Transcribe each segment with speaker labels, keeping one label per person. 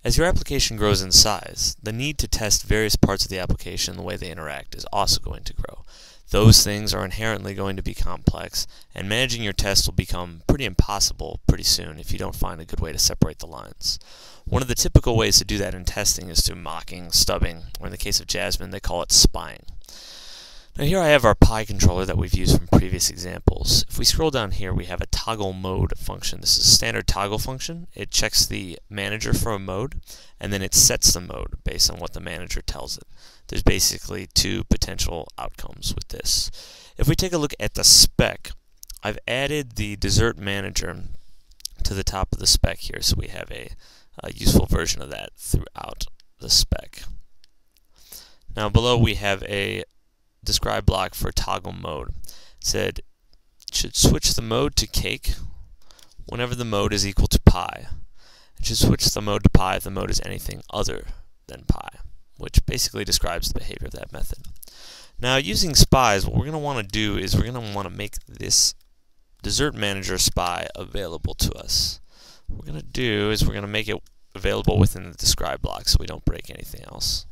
Speaker 1: As your application grows in size, the need to test various parts of the application and the way they interact is also going to grow. Those things are inherently going to be complex, and managing your tests will become pretty impossible pretty soon if you don't find a good way to separate the lines. One of the typical ways to do that in testing is through mocking, stubbing, or in the case of Jasmine, they call it spying. Now here I have our Pi controller that we've used from previous examples. If we scroll down here, we have a toggle mode function. This is a standard toggle function. It checks the manager for a mode, and then it sets the mode based on what the manager tells it. There's basically two potential outcomes with this. If we take a look at the spec, I've added the dessert manager to the top of the spec here, so we have a useful version of that throughout the spec. Now below we have a describe block for toggle mode. It said it should switch the mode to cake whenever the mode is equal to pi. It should switch the mode to pi if the mode is anything other than pi, which basically describes the behavior of that method. Now using spies, what we're going to want to do is we're going to want to make this dessert manager spy available to us. What we're going to do is we're going to make it available within the describe block so we don't break anything else.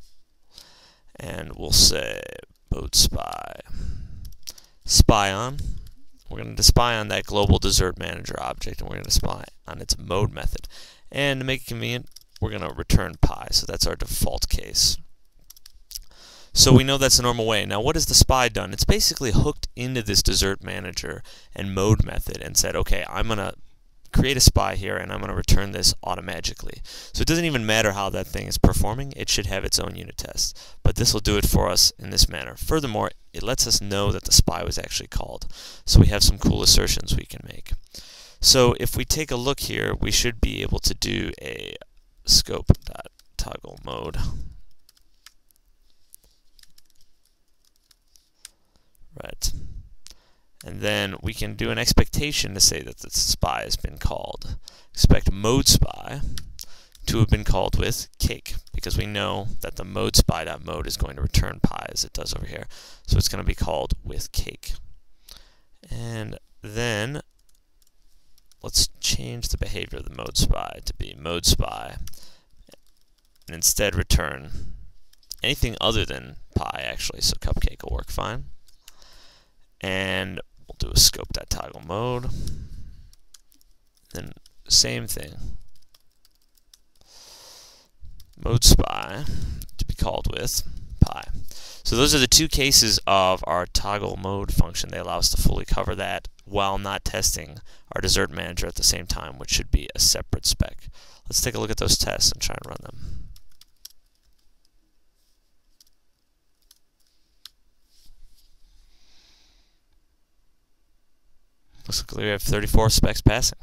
Speaker 1: And we'll say mode spy on. We're going to spy on that global dessert manager object, and we're going to spy on its mode method. And to make it convenient, we're going to return pi, so that's our default case. So we know that's the normal way. Now what has the spy done? It's basically hooked into this dessert manager and mode method and said, okay, I'm going to create a spy here and I'm going to return this automatically. So it doesn't even matter how that thing is performing, it should have its own unit test. But this will do it for us in this manner. Furthermore, it lets us know that the spy was actually called. So we have some cool assertions we can make. So if we take a look here, we should be able to do a scope.toggle mode. Right. And then we can do an expectation to say that the spy has been called. Expect mode spy to have been called with cake, because we know that the mode spy.mode is going to return pi as it does over here. So it's going to be called with cake. And then let's change the behavior of the mode spy to be mode spy, and instead return anything other than pi, actually, so cupcake will work fine. And we'll do a scope.toggle mode. Then same thing. Mode spy to be called with pi. So those are the two cases of our toggle mode function. They allow us to fully cover that while not testing our dessert manager at the same time, which should be a separate spec. Let's take a look at those tests and try and run them. Looks like we have 34 specs passing.